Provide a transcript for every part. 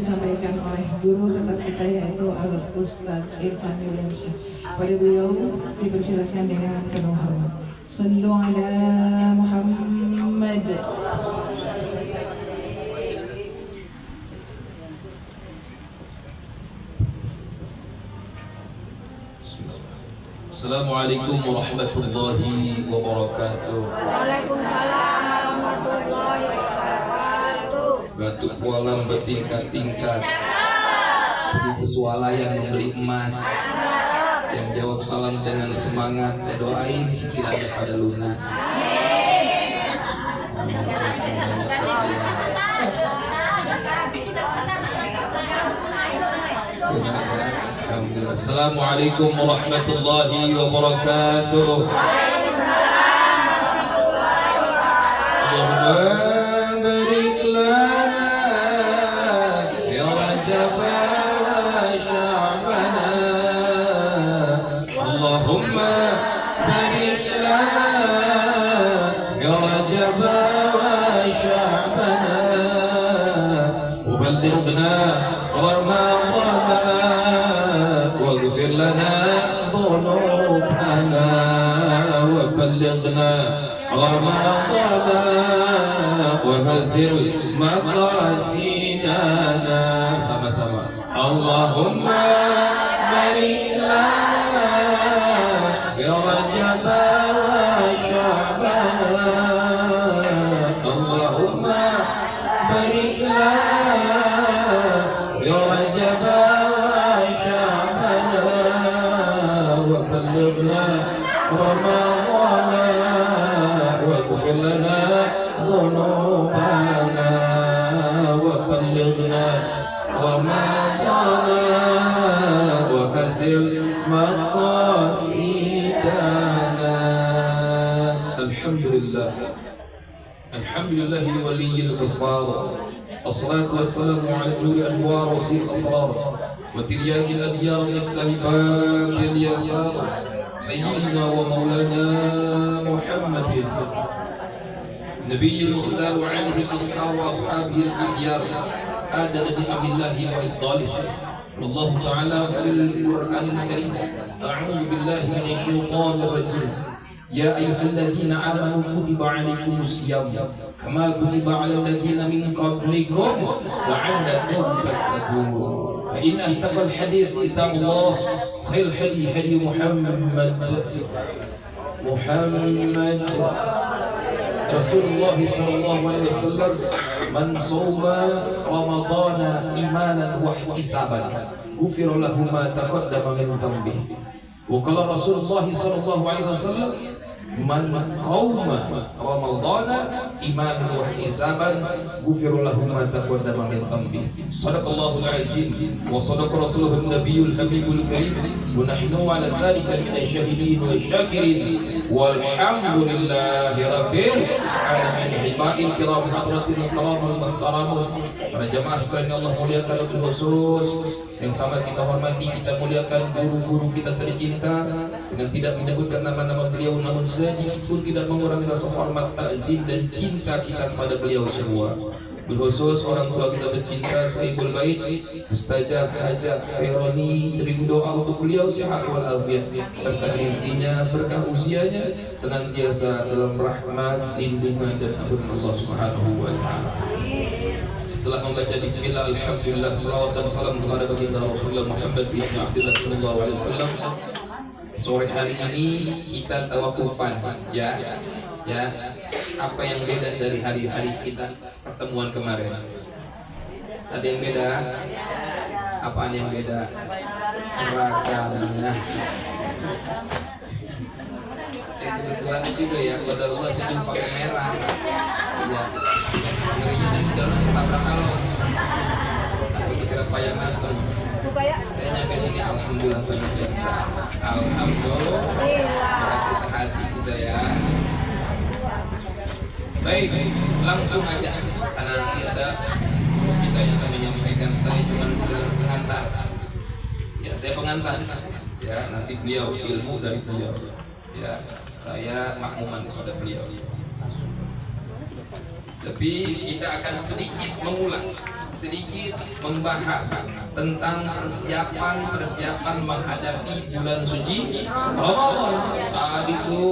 disampaikan oleh guru tetap kita yaitu Al-Ustadz Irfan Yuliansyah. Pada beliau dipersilakan dengan penuh hormat. Sallu ala Muhammad. Assalamualaikum warahmatullahi wabarakatuh. Waalaikumsalam warahmatullahi wabarakatuh. Batuk walam bertingkat-tingkat. Begitu swalayan membeli emas. Yang jawab salam dengan semangat. Saya doain cicilannya pada lunas. Assalamualaikum warahmatullahi wabarakatuh. Allahumma barik lana ya Rajab wa Sya'bana. Allahumma barik lana ya Rajab wa Sya'bana. Uballighna Ramadana واغفر لنا ذنوبنا وبلغنا رمضان وهزل مقاصدنا. Sama-sama. Allahumma barik lana ya Rajab wa Sya'bana. Allahumma barik lana ya Rajab وبلغنا رمضان واغفر لنا ذنوبنا وبلغنا رمضان وحسن مقاصدنا. الحمد لله الحمد لله ولي الغفار. الصلاة والسلام على نور الأنوار وسير الأسرار وترياق الأديار المختلفات باليسار سيدنا ومولانا محمد نبي المختار وعليه الأنحار وأصحابه الأخيار آدم بأمر الله وإفضاله. والله تعالى في القرآن الكريم أعوذ بالله من الشيطان الرجيم. يا أيها الذين آمنوا كتب عليكم الصيام كما كتب على الذين من قبلكم لعلكم تتقون. فإن أصدق الحديث كتاب الله خير الهدي هدي محمد رسول الله صلى الله عليه وسلم. من صوم رمضان إيمانا واحتسابا غفر له ما تقدم من ذنبه. وقال رسول الله صلى الله عليه وسلم من قوم رمضان إيمانا واحتسابا غفر له ما تقدم من ذنبه. صدق الله العظيم وصدق رسوله النبي الحبيب الكريم ونحن على ذلك من الشاهدين والشاكرين والحمد لله رب العالمين. Hadirin kiram hadratin karam al-muhtaram, para jamaah sekalian Allah muliakan lebih khusus yang sama kita hormati, kita muliakan guru-guru kita tercinta dengan tidak menyebutkan nama-nama beliau, namun sedikitpun tidak mengurangi rasa hormat, takzim dan cinta kita kepada beliau semua. Khusus orang tua kita tercinta Sayyidul Bait Ustazah Hajah Khairani, teribu doa untuk beliau sehat walafiat, berkah rezekinya, berkah usianya, senantiasa dalam rahmat, lindungan dan ampun Allah Subhanahu wa taala. Setelah membaca bismillah, alhamdulillah, salawat dan salam kepada baginda Rasulullah Muhammad bin Abdullah sallallahu alaihi wasallam. Sore hari ini kita tawakufan ya. Apa yang beda dari hari-hari kita pertemuan kemarin? Ada yang beda? Apaan yang beda? Seragamnya. Kebetulan juga ya, pada Allah saya pakai merah. Ya, dirinya dari dalam tabrak kalau. Aku kira payah matang. Kayaknya ke sini alhamdulillah banyak yang sah. Alhamdulillah. Berarti sehati kita ya. Baik, langsung aja karena nanti ada kita yang akan menyampaikan. Saya cuma sekedar pengantar. Ya, saya pengantar. Ya, nanti beliau ilmu dari beliau. Ya, saya makmuman kepada beliau. Tapi kita akan sedikit mengulas sedikit membahas tentang persiapan menghadapi bulan suci Ramadan. Saat itu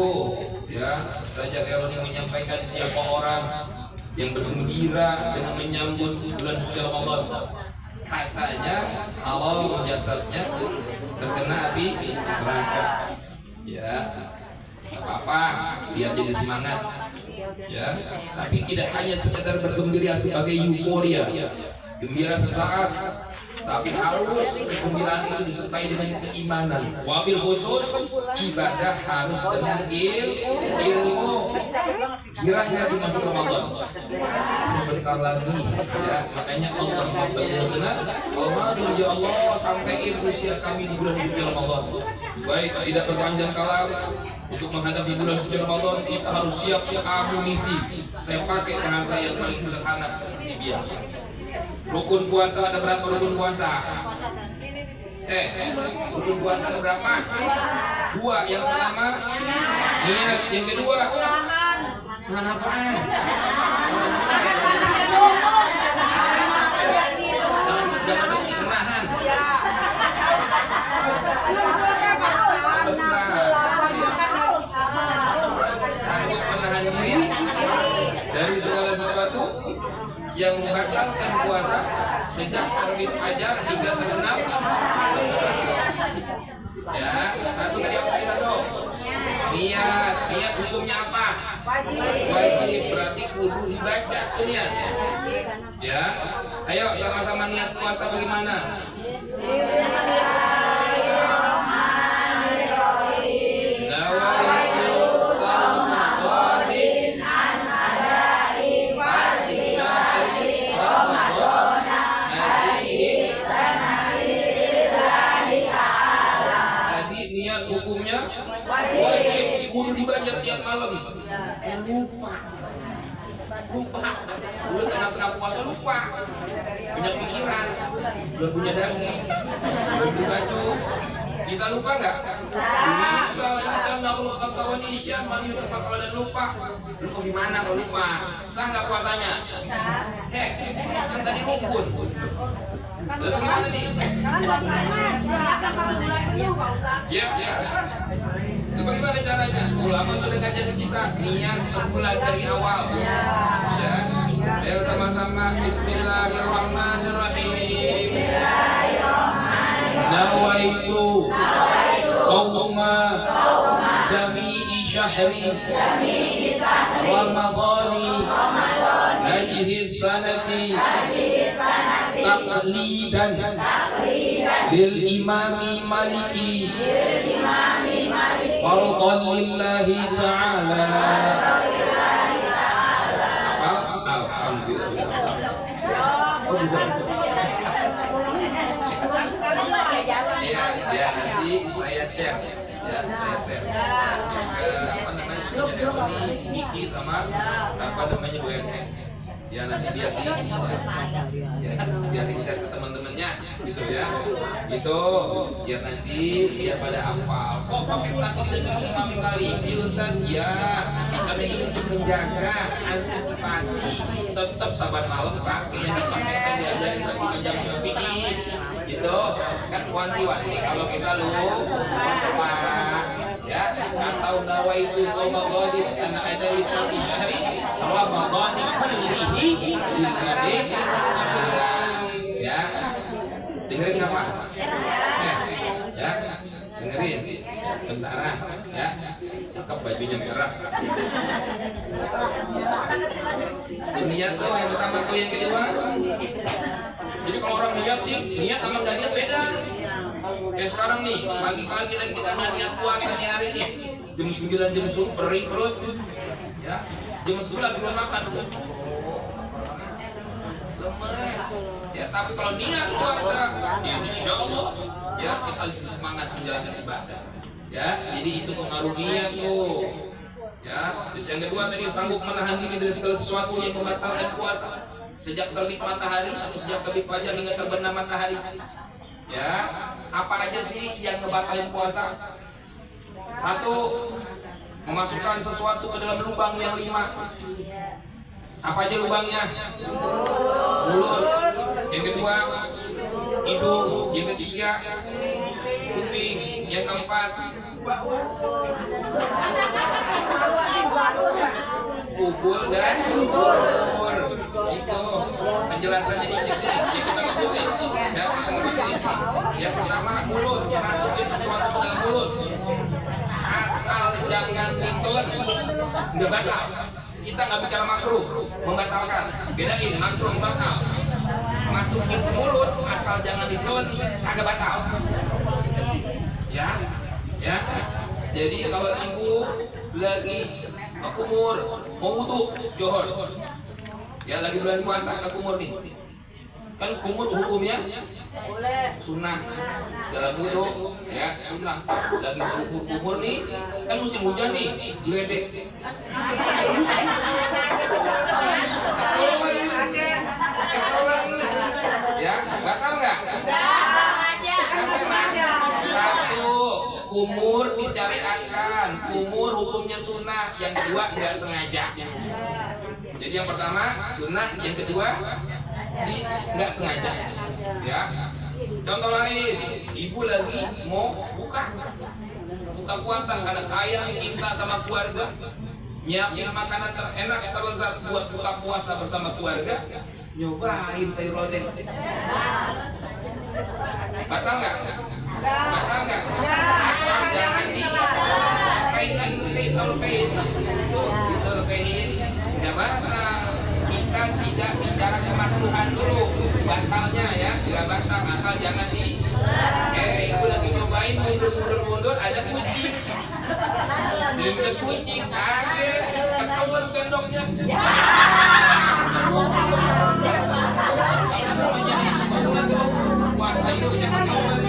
ya, Ustaz Eroni menyampaikan siapa orang yang bergembira dengan menyambut bulan suci Ramadan. Katanya Allah jasadnya terkena api neraka. Ya, apa-apa, biar jadi semangat. Ya, tapi tidak hanya sekedar bergembira sebagai euforia, gembira sesaat, tapi harus kegembiraan itu disertai dengan keimanan. Wabil khusus ibadah harus dengan ilmu. Kiranya di masa Ramadan sebentar lagi, ya, makanya Allah benar-benar Alhamdulillah ya Allah sampai usia kami di bulan suci Ramadan. Baik, tidak berpanjang kalam. Untuk menghadapi bulan suci Ramadan kita harus siap amunisi. Saya pakai bahasa yang paling sederhana seperti biasa. Rukun puasa ada berapa rukun puasa? Rukun puasa ada berapa? 2. Yang pertama niat, yang kedua nahan apaan? Jangan berpikir nahan. Sanggup menahan diri dari segala sesuatu yang membatalkan puasa sejak terbit fajar hingga terbenam. Ya, satu tadi apa kita tahu? Niat hukumnya apa? Wajib, berarti kudu dibaca tuh niat. Ya, ayo sama-sama niat puasa bagaimana? Hukumnya wajib, kudu dibaca tiap malam. Lupa. Udah tengah-tengah puasa lupa. Punya pikiran, belum punya daging, belum beli baju. Bisa lupa nggak? Bisa. Allah kawan isyan mandi tempat salah dan lupa. Lupa gimana kalau lupa? Sah nggak puasanya? Kan tadi rukun. Lalu gimana nih? Ya. Lalu bagaimana caranya? Ulama sudah ngajarin kita niat sebulan dari awal. Ya. Ayo sama-sama Bismillahirrahmanirrahim. Nawaitu sawma jami'i syahri Ramadhani hadhihi sanati taqlidan lil imami maliki fardan lillahi ta'ala. Alhamdulillah. Ya, nanti saya share. Ya, saya share. Apa namanya? Niki sama apa namanya Bu Ente. Ya nanti biar di share, ya biar di share ke teman-temannya, gitu ya. Itu biar nanti biar pada hafal. Kok pakai takbir dengan 5 kali, Ustaz? Ya, karena ini untuk menjaga antisipasi. Tetap sabar malam pakainya dipakai kan diajarin sampai jam Syafi'i. Gitu kan wanti-wanti kalau kita lupa. Ya, atau nawaitu shauma ghadin ana adai fi syahri Ramadhani kullihi lillahi. Ya. Dengerin enggak Pak? Ya. Dengerin. Bentaran, ya. Cakep bajunya merah. Niat tuh yang pertama tuh, yang kedua. Jadi kalau orang niat sama enggak niat beda. Kayak sekarang nih, pagi-pagi lagi kita niat puasa nih hari ini. Jam 9 jam 10 perih perut. Ya, jam 11 belum makan. Lemes. Ya, tapi kalau niat puasa, ya insya Allah ya kita lebih semangat menjalankan ibadah. Ya, jadi itu pengaruh niat tuh. Ya, terus yang kedua tadi sanggup menahan diri dari segala sesuatu yang membatalkan puasa. Sejak terbit matahari atau sejak terbit fajar hingga terbenam matahari. Ya, apa aja sih yang ngebatalin puasa? 1, memasukkan sesuatu ke dalam lubang yang 5. Apa aja lubangnya? Mulut. yang kedua hidung, yang ketiga kuping, yang keempat kubul dan kubur. Itu penjelasannya dikit nih. Yang kita ngebut nih. Ya, kita ngebut nih. Yang pertama mulut, masukin sesuatu ke dalam mulut. Asal jangan ditelan, nggak batal. Kita nggak bicara makruh, membatalkan. Bedain makruh batal. Masukin ke mulut, asal jangan ditelan, kagak batal. Ya, ya. Jadi kalau ibu lagi kumur, mau wudu, johor. Ya lagi bulan puasa, kumur nih. Kan kumur hukumnya sunnah dalam wudu, ya sunnah. Lagi kumur nih, kan musim hujan nih, geledek. Ketelan, ya batal nggak? Satu, kumur disyariatkan, kumur hukumnya sunnah. Yang kedua nggak sengaja. Jadi yang pertama sunnah, yang kedua nggak sengaja. Ya. Contoh lain, ibu lagi mau buka puasa karena sayang cinta sama keluarga, nyiapin makanan terenak terlezat buat buka puasa bersama keluarga, nyobain sayur lodeh. Batal nggak? Batal nggak? Asal jangan dilepehin, nggak batal. Kita tidak bicara kemakruhan dulu, batalnya ya, nggak batal. Asal jangan ibu lagi nyobain mundur, ada kucing, diinjek kucing, kaget, ketelan sendoknya. Apa namanya? Puasa itu jangan ketelan.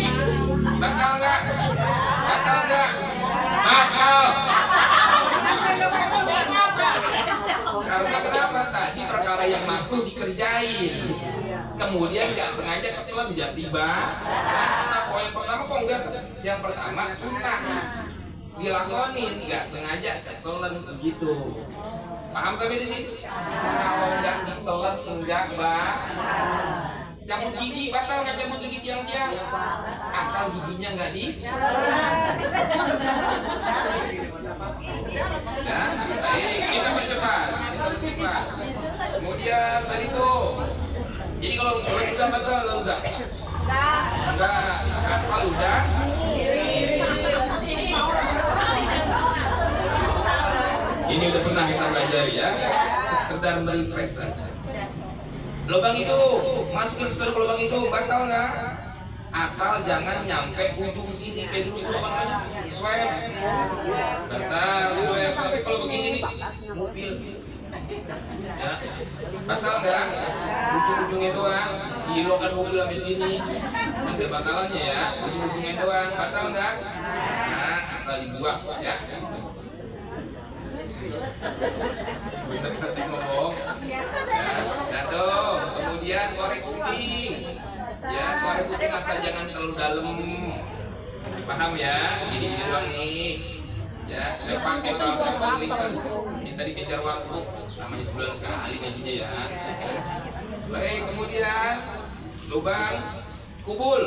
Batal nggak? Batal nggak? Batal. Karena kenapa? Tadi perkara yang makruh dikerjain, kemudian nggak sengaja ketelan jadi batal. Poin pertama kok enggak? Yang pertama sunnah dilakonin, nggak sengaja ketelan begitu. Paham kami di sini? Kalau nggak ditelan enggak cabut gigi batal nggak? Cabut gigi siang-siang asal giginya nggak ya, baik, kita percepat. Kemudian tadi tuh, jadi kalau udah batal enggak asal udah ini udah pernah kita pelajari ya, sekedar merefresh saja. Lubang itu, masukin sekedar ke lubang itu, batal nggak? Asal jangan nyampe ujung sini, kayak dulu itu apa namanya? Swab. Batal, swab. Tapi kalau begini nih, mobil. Ya, batal nggak? Ujung-ujungnya doang, dihilokan mobil sampai sini. Ada batalannya ya, ujung-ujungnya doang, batal nggak? Nah, asal dibuang, ya. Bener masih ngomong. Nah tuh, kemudian korek kuping. Ya, korek kuping asal jangan terlalu dalam. Paham ya? Ini doang nih. Ya, saya pakai bahasa lintas. Kita dikejar waktu. Namanya sebulan sekali gajinya ya. Baik, kemudian lubang kubul.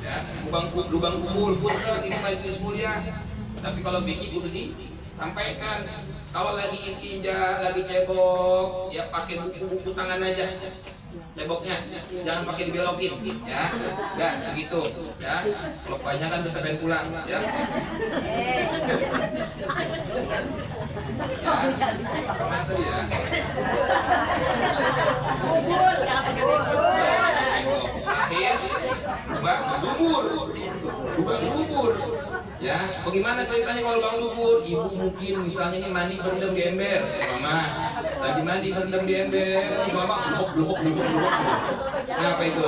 Ya, lubang kubul punten ini majelis mulia. Tapi kalau bikin udah sampaikan, kalau lagi istinja, lagi cebok, ya pakai buku tangan aja ceboknya, jangan pakai dibelokin, ya, enggak segitu, ya. Kalau banyak kan bisa pengen pulang, ya. Ya, kemana tadi ya? Akhir, lubang dubur. Ya, bagaimana ceritanya kalau lubang dubur? Ibu mungkin misalnya ini mandi berendam di ember, mama lagi mandi berendam di ember, mama blubuk. Nah, apa itu?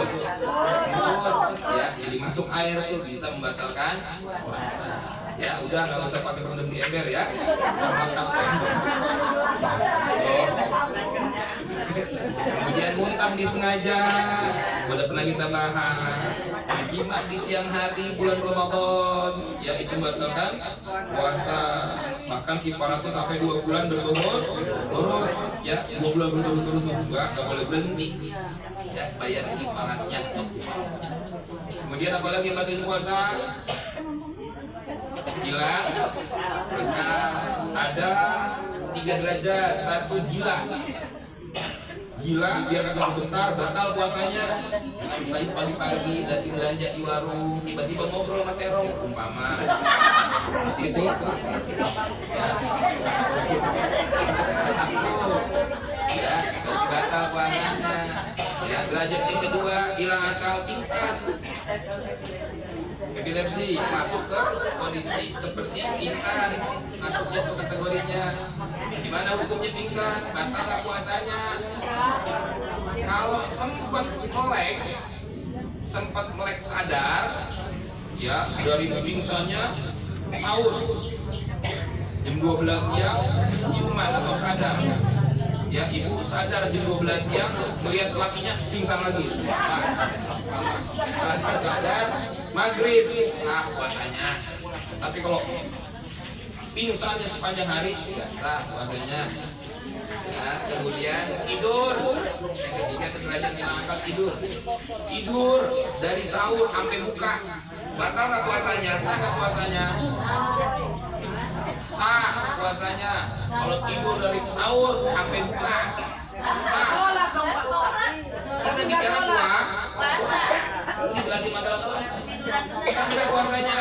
Ya, jadi masuk air itu bisa membatalkan puasa. Ya, udah nggak usah pakai berendam di ember ya. Mantap. Kemudian muntah disengaja. Udah pernah kita bahas, berjima di siang hari bulan Ramadan, ya itu batalkan puasa. Bahkan kifaratnya sampai 2 bulan berturut-turut, ya 2 bulan berturut-turut enggak boleh berhenti. Ya bayar kifaratnya. Kemudian apalagi yang batal puasa? Gila, maka ada 3 derajat. 1 gila biar kagak sebentar batal puasanya. Misalnya pagi-pagi lagi belanja di warung, tiba-tiba ngobrol sama terong umpama itu ya batal puasanya. Ya derajat yang kedua hilang akal, pingsan, epilepsi, masuk ke kondisi seperti pingsan, masuknya ke kategorinya. Gimana hukumnya pingsan? Batal puasanya. Kalau sempat melek sadar, ya dari pingsannya sahur jam 12 siang siuman atau sadar. Ya ibu sadar jam 12 siang melihat lakinya pingsan lagi. Setelah sadar maghrib sah puasanya. Tapi kalau pingsannya sepanjang hari tidak sah puasanya. Ya, kemudian tidur. Yang ketiga derajat hilang akal, tidur dari sahur sampai buka. Batal nggak puasanya? Sah nggak puasanya? Sah puasanya. Kalau tidur dari sahur sampai buka sah. Kita bicara dijelasin masalah puasa. Sah nggak puasanya?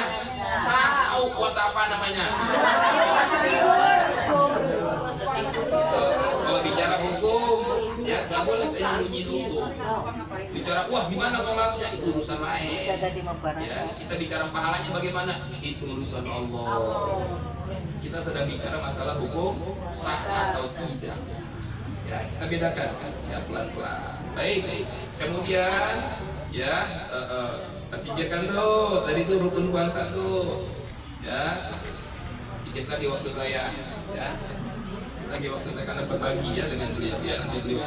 Sah. Tahu puasa apa namanya? Kalau bicara hukum, ya nggak boleh saya nyembunyi dulu. Bicara puas gimana sholatnya itu urusan lain. Ya, kita bicara pahalanya bagaimana itu urusan Allah. Kita sedang bicara masalah hukum sah atau tidak. Ya, kita bedakan ya pelan-pelan. Baik. Kemudian ya singkirkan tuh tadi tuh rukun puasa tuh. Ya, dikit lagi waktu saya. Ya. Lagi waktu saya akan berbagi ya dengan beliau ya nanti beliau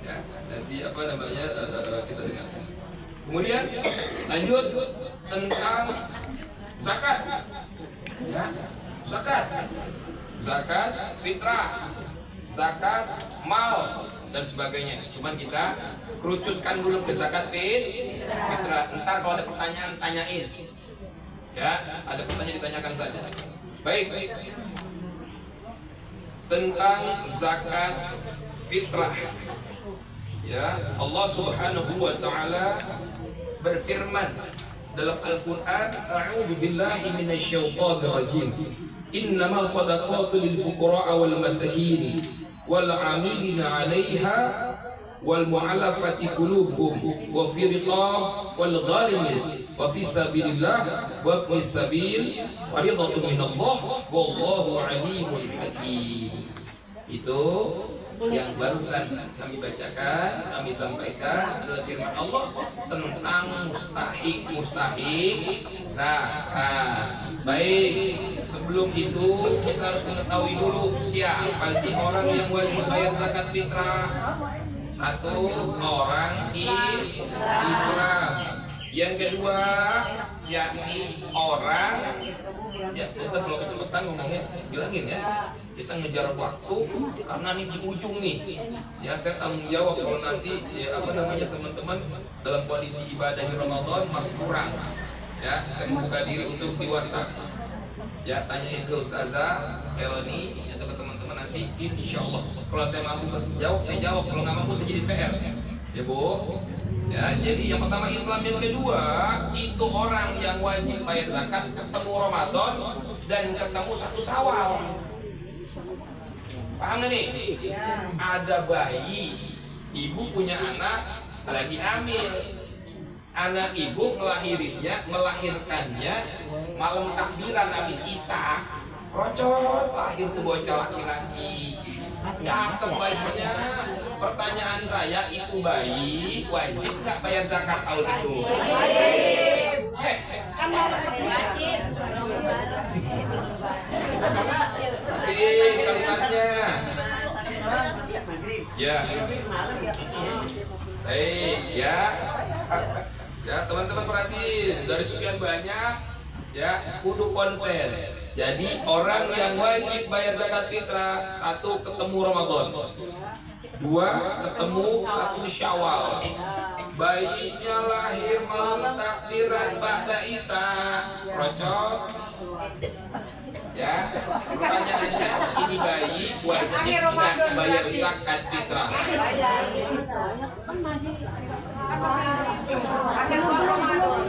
ya nanti apa namanya kita dengar. Kemudian lanjut tentang zakat ya, zakat fitrah, zakat mal dan sebagainya. Cuman kita kerucutkan dulu ke zakat fitrah. Ntar kalau ada pertanyaan tanyain ya, ada pertanyaan ditanyakan saja. Baik. Tentang zakat fitrah ya, Allah Subhanahu wa taala berfirman dalam Al-Qur'an, a'udzu billahi minasyaitonir rajim, innamas shadaqatu lil fuqara wal masakin wal 'amilina 'alaiha wal mu'allafati qulubuhum wa fi riqab wal gharimin wa fi sabilillah wa fi sabil fariidhatun minallah wallahu 'alimun hakim. Itu yang barusan kami bacakan, kami sampaikan adalah firman Allah tentang mustahik zakat. Baik, sebelum itu kita harus mengetahui dulu siapa sih orang yang wajib bayar zakat fitrah. 1, orang Islam. Yang kedua, yakni orang ya kita kalau kecepatan ngomongnya bilangin ya, kita ngejar waktu karena ini di ujung nih ya. Saya tanggung jawab kalau nanti ya apa namanya teman-teman dalam kondisi ibadah di Ramadan masih kurang ya, saya membuka diri untuk di WhatsApp ya, tanyain ke Ustazah Eloni atau ke teman-teman nanti, insya Allah kalau saya mampu jawab saya jawab, kalau nggak mampu saya jadi PR ya Bu. Ya, jadi yang pertama Islam, yang kedua itu orang yang wajib bayar zakat ketemu Ramadan dan ketemu 1 Syawal. Paham nggak nih? Ada bayi, ibu punya anak lagi hamil, anak ibu melahirkannya malam takbiran habis Isya, rocot lahir tuh bocah laki-laki. Cakep bayinya. Pertanyaan saya, itu bayi wajib nggak bayar zakat tahun itu? Wajib. Wajib. Kalimatnya. Ya. Ya. Ya, teman-teman perhatiin, dari sekian banyak ya, kudu konsen. Jadi orang yang wajib bayar zakat fitrah, satu ketemu Ramadan, dua ketemu satu Syawal, bayinya lahir malam takbiran ba'da Isa, cocok. Ya, pertanyaannya, ini bayi wajib nggak bayar zakat fitrah?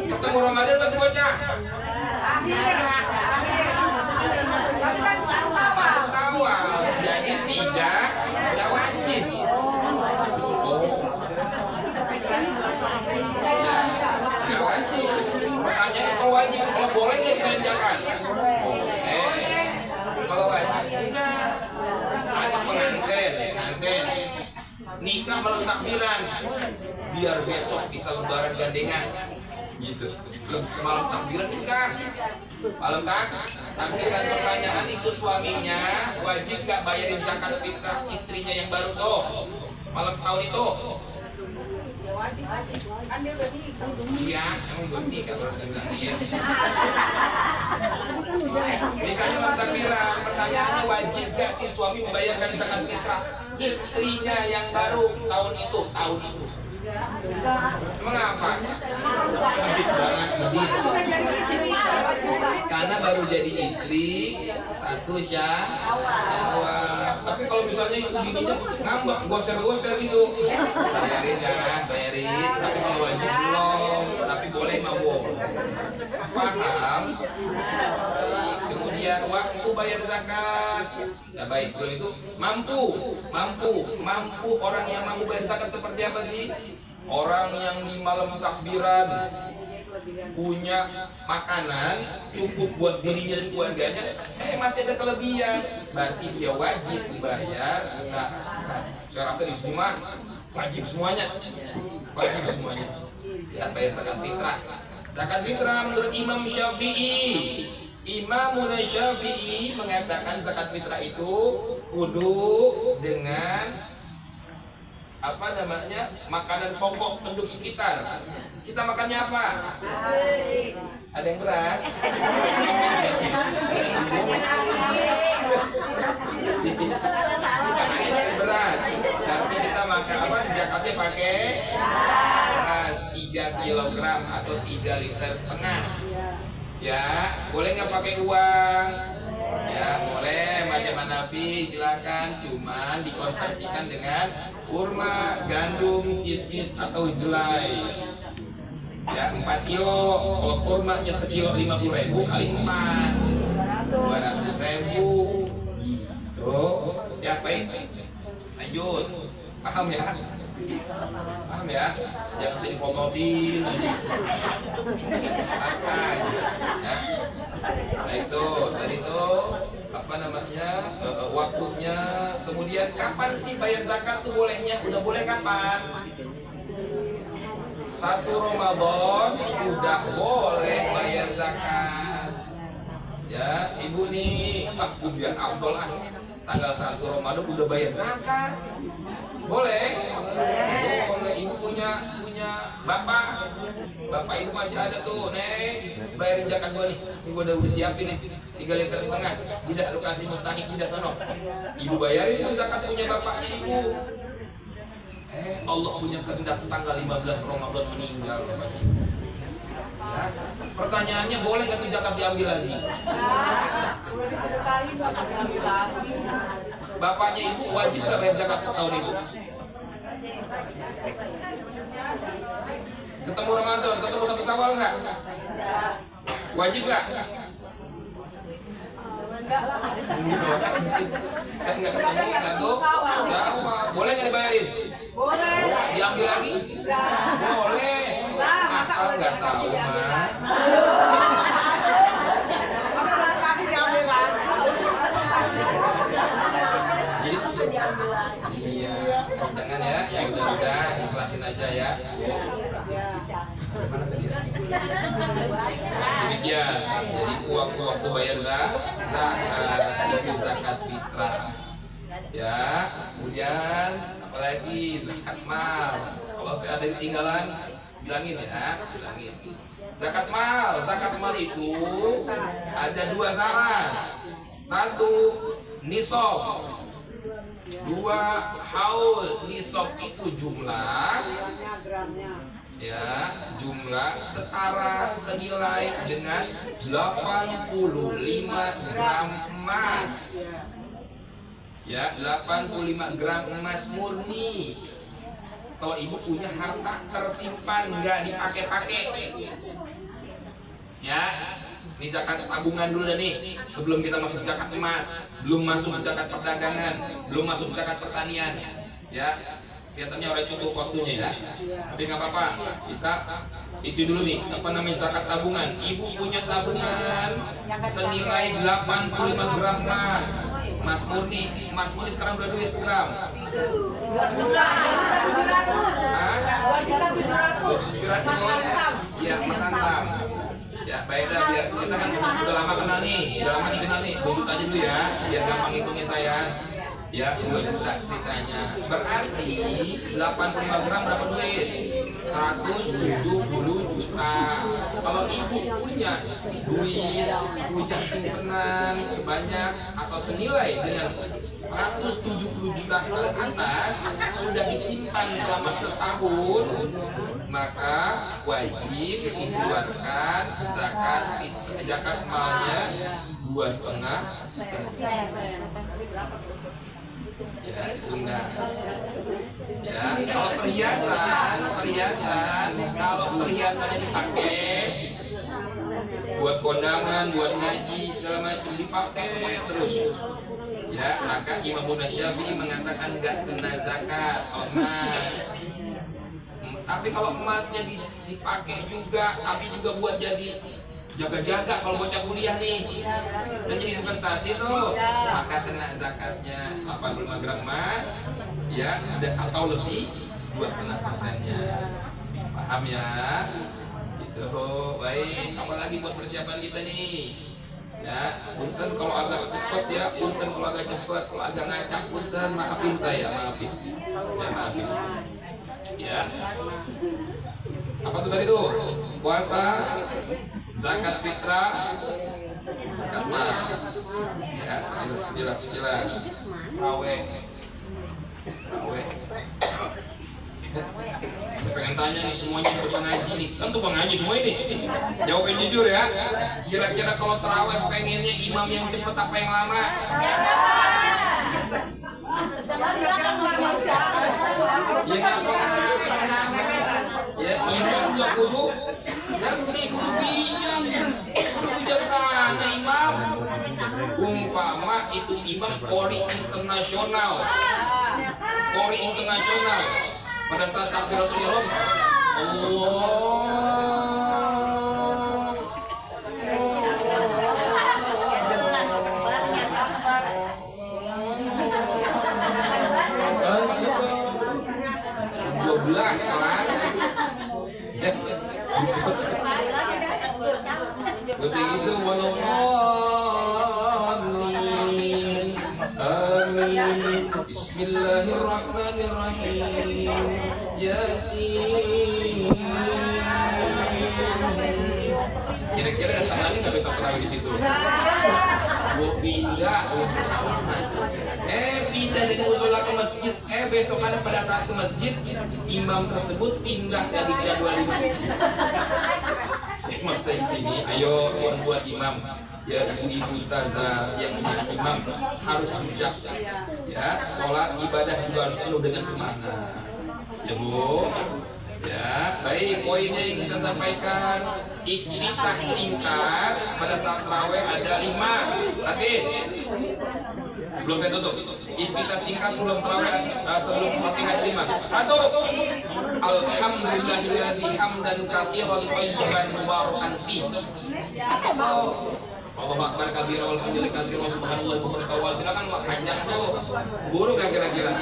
Ketemu Ramadan bagi bocah. Sawal, jadi tidak wajib. Tidak wajib. Pertanyaan kalau wajib, kalau boleh nggak dibelanjakan? Kalau wajib enggak. Ada pengantin nikah malam takbiran, biar besok bisa lebaran gandengan, gitu. Malam takbiran nikah, malam takbiran. Pertanyaan itu suaminya wajib nggak bayarin zakat fitrah istrinya yang baru tuh malam tahun itu? Iya, kamu belum nikah baru sekalian. Nikahnya malam takbiran. Pertanyaannya, wajib gak sih suami membayarkan zakat fitrah istrinya yang baru tahun itu? Mengapa? Karena baru jadi istri satu syawal. Tapi kalau misalnya itu bininya ngambek, goser gitu, bayarin. Tapi kalau wajib belum, tapi boleh mabuk. Paham? Kemudian waktu bayar zakat. Nah, baik, soal itu mampu. Orang yang mampu bayar zakat seperti apa sih? Orang yang di malam takbiran punya makanan cukup buat dirinya dan keluarganya, masih ada kelebihan, berarti dia wajib bayar zakat. Saya rasa di sini mah wajib semuanya. Ya, bayar zakat fitrah. Zakat fitrah menurut Imam Syafi'i mengatakan zakat fitrah itu kudu dengan makanan pokok penduduk sekitar. Kita makannya apa? Ada yang beras? Beras. Tapi kita makan apa? Zakatnya pakai beras 3 kilogram atau 3,5 liter. Ya, boleh nggak pakai uang? Ya, boleh. Macam Hanafi silakan, cuman dikonversikan dengan kurma, gandum, kismis atau jelai. Ya, 4 kilo. Kalau kurmanya sekilo 50.000 kali 4, 200.000. Gitu. Ya, baik. Lanjut. Paham ya? Jangan saya dipototin aja. Apa ya? Nah itu tadi itu waktunya. Kemudian kapan sih bayar zakat tuh bolehnya? Udah boleh kapan? 1 Ramadan udah boleh bayar zakat. Ya, ibu nih, biar afdol tanggal 1 Ramadan udah bayar zakat. Boleh. Ibu punya bapak ibu masih ada tuh, bayarin zakat gua nih. Ini gua udah siapin nih 3,5 liter. Tidak, lu kasih mustahik, tidak sono. Ibu bayarin tuh zakat punya bapaknya ibu. Allah punya kehendak tanggal 15 Ramadan meninggal. Ya. Pertanyaannya, boleh nggak tuh zakat diambil lagi? Bapaknya ibu wajib nggak bayar zakat tahun itu? Ketemu Ramadan, ketemu 1 Syawal nggak? Wajib nggak? Kan nggak ketemu 1 Syawal. Boleh nggak dibayarin? Boleh. Diambil lagi? Boleh. Asal nggak tahu mah. Iya, jangan ya, yang udah ikhlasin aja ya. Demikian, jadi waktu bayar zakat itu zakat fitrah. Ya, kemudian apalagi zakat mal. Kalau Kalau saya ada ketinggalan, bilangin ya, bilangin. Zakat mal itu ada 2 syarat. 1 nisab, 2 haul. Nisab itu jumlah setara senilai dengan 85 gram emas. Ya, 85 gram emas murni. Kalau ibu punya harta tersimpan nggak dipakai-pakai, ya, ini zakat tabungan dulu nih. Sebelum kita masuk zakat emas, belum masuk zakat perdagangan, belum masuk zakat pertanian, ya. Kelihatannya orang cukup waktunya ya, tapi nggak apa-apa. Kita itu dulu nih, apa namanya, zakat tabungan. Ibu punya tabungan senilai 85 gram emas. Emas murni sekarang berapa duit segram? 700. Iya, Mas Antam. Ya, baiklah, biar kita kan udah lama kenal nih, 2 juta aja dulu ya, biar gampang hitungnya saya. Ya, 2 juta ceritanya. Berarti 85 gram berapa duit? 170 juta. Kalau ibu punya duit, punya simpanan sebanyak atau senilai dengan 170 juta ke atas, sudah disimpan selama setahun, maka wajib dikeluarkan zakat malnya 2,5%. Ya, itu enggak. Ya, kalau perhiasan, kalau perhiasannya dipakai buat kondangan, buat ngaji, segala macam dipakai terus. Ya, maka Imam Syafi'i mengatakan enggak kena zakat emas. Tapi kalau emasnya dipakai juga, tapi juga buat jadi jaga-jaga kalau bocah kuliah nih, dan jadi investasi tuh, maka kena zakatnya 85 gram emas, ya, atau lebih 2,5%-nya. Paham ya? Gitu. Baik, apalagi buat persiapan kita nih. Ya, punten kalau agak cepat ya, punten kalau agak cepat, kalau agak ngacak punten, maafin saya, maafin. Ya, maafin. Ya. Apa tuh tadi tuh? Puasa, zakat fitrah, zakat mal. Ya, sekilas. Raweh. Saya pengen tanya nih semuanya untuk pengaji nih. Kan tuh pengaji semua ini. Jawabin jujur ya. Kira-kira kalau taraweh pengennya imam yang cepet apa yang lama? Ya, imam juga kudu ngerti, kudu bijak, kudu bijaksana imam. Umpama itu imam Qori internasional, pada saat takbiratul ihram, begitu wallahualim. Amin. Bismillahirrahmanirrahim. Yasin. Kira-kira datang lagi nggak besok terawih di situ? Gua pindah. Pindah dari musola ke masjid. Besok ada pada saat ke masjid, imam tersebut pindah dari jadwal di masjid. Mas saya sini, ayo buat imam. Ya, ibu-ibu ustazah yang menjadi imam harus bijak. Ya, sholat ibadah juga harus penuh dengan semangat. Ya Bu. Ya, baik, poinnya yang bisa sampaikan. Iftitah singkat pada saat tarawih ada 5. Perhatiin. Sebelum saya tutup, iftitah singkat sebelum tarawih, sebelum Fatihah 5. 1. Alhamdulillahilladzi hamdan katsiran thayyiban mubarakan fi. 1. Allahu akbar kabira walhamdulillahi katsiran subhanallahi wa bihamdihi. Silakan panjang tuh. Guru gak kira-kira?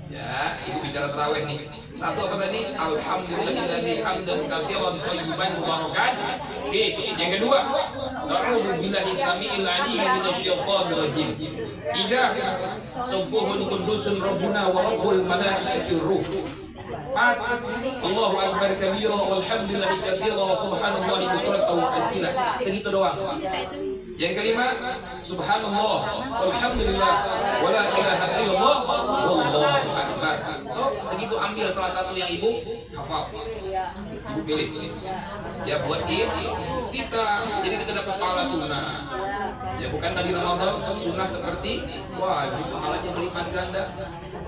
Ya, ibu bicara tarawih nih. 1 apa tadi? Alhamdulillahilladzi hamdan katsiran thayyiban mubarakan fi. Yang kedua, a'udzu billahi samiil 'aliim minasyaitonir rajim. 3. Subuhun kudusun rabbuna wa rabbul malaikatir ruh. 4. Allahu akbar kabira walhamdulillahi katsira wa subhanallahi bukratan wa asila. Segitu doang. Yang kelima, subhanallah walhamdulillah wala ilaha illallah wallahu akbar. Segitu, ambil salah satu yang ibu hafal. Ibu pilih. Ya buat kita, jadi kita dapat pahala sunnah. Ya bukan tadi Ramadan sunnah seperti wajib, pahalanya berlipat ganda.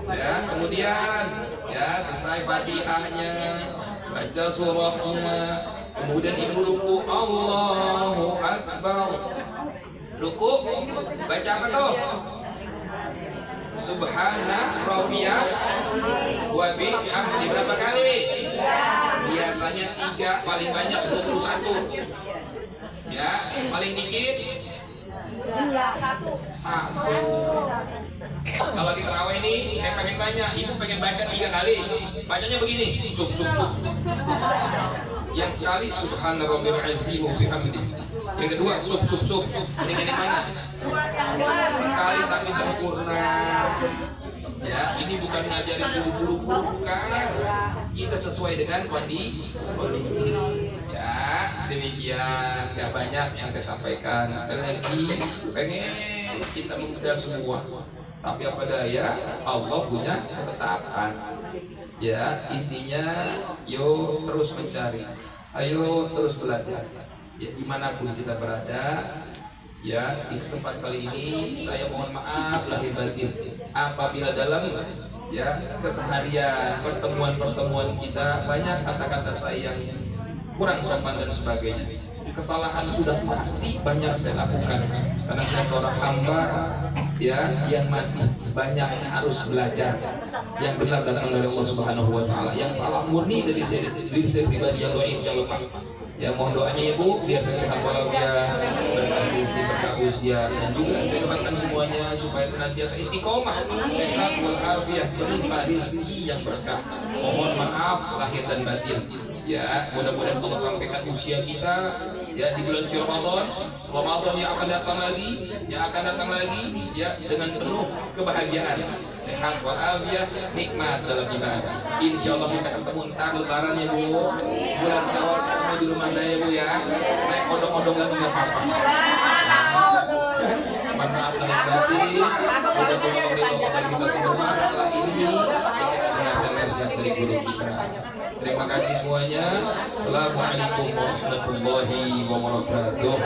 Ya, kemudian ya selesai Fatihahnya, baca surahnya, kemudian ibu ruku Allahu akbar. Ruku baca apa tuh? Subhana rabbiyal wa bihamdi. Berapa kali? Biasanya 3, paling banyak 21. Ya, paling dikit 1. Kalau di terawih ini saya pengen tanya, ibu pengen baca 3 kali, bacanya begini, sub. Yang sekali subhana rabbil azim wa bihamdi. Yang kedua sub. Ini mana? Sekali tapi sempurna. Ya, ini bukan ngajarin buru-buru, bukan. Kita sesuai dengan kondisi. Ya, demikian. Gak banyak yang saya sampaikan. Sekali lagi, pengen kita mengubah semua. Tapi apa daya, Allah punya ketetapan. Ya, intinya yo terus mencari, ayo terus belajar. Ya, dimanapun kita berada. Ya, di kesempatan kali ini saya mohon maaf lahir batin apabila dalam keseharian pertemuan kita banyak kata-kata saya yang kurang sopan dan sebagainya. Kesalahan sudah pasti banyak saya lakukan karena saya seorang hamba yang masih banyak harus belajar. Yang benar datang dari Allah Subhanahu wa taala, yang salah murni dari diri saya pribadi yang dhaif, yang lemah. Ya, mohon doanya Ibu biar saya sehat walafiat, berkah rezeki, berkah usia, dan juga saya doakan semuanya supaya senantiasa istiqomah, sehat walafiat, berlimpah rezeki yang berkah. Mohon maaf lahir dan batin. Ya, mudah-mudahan Allah sampaikan usia kita ya di bulan Ramadan yang akan datang lagi, ya dengan penuh kebahagiaan, sehat walafiat, nikmat dalam ibadah. Insyaallah kita ketemu ntar lebaran ya Bu. Bulan Syawal ketemu di rumah saya Bu ya. Saya odong-odong lagi enggak apa-apa. Mohon maaf lahir batin. Mudah-mudahan Allah kita semua setelah ini kita dengarkan nasihat dari guru kita. Terima kasih semuanya. Assalamualaikum warahmatullahi wabarakatuh.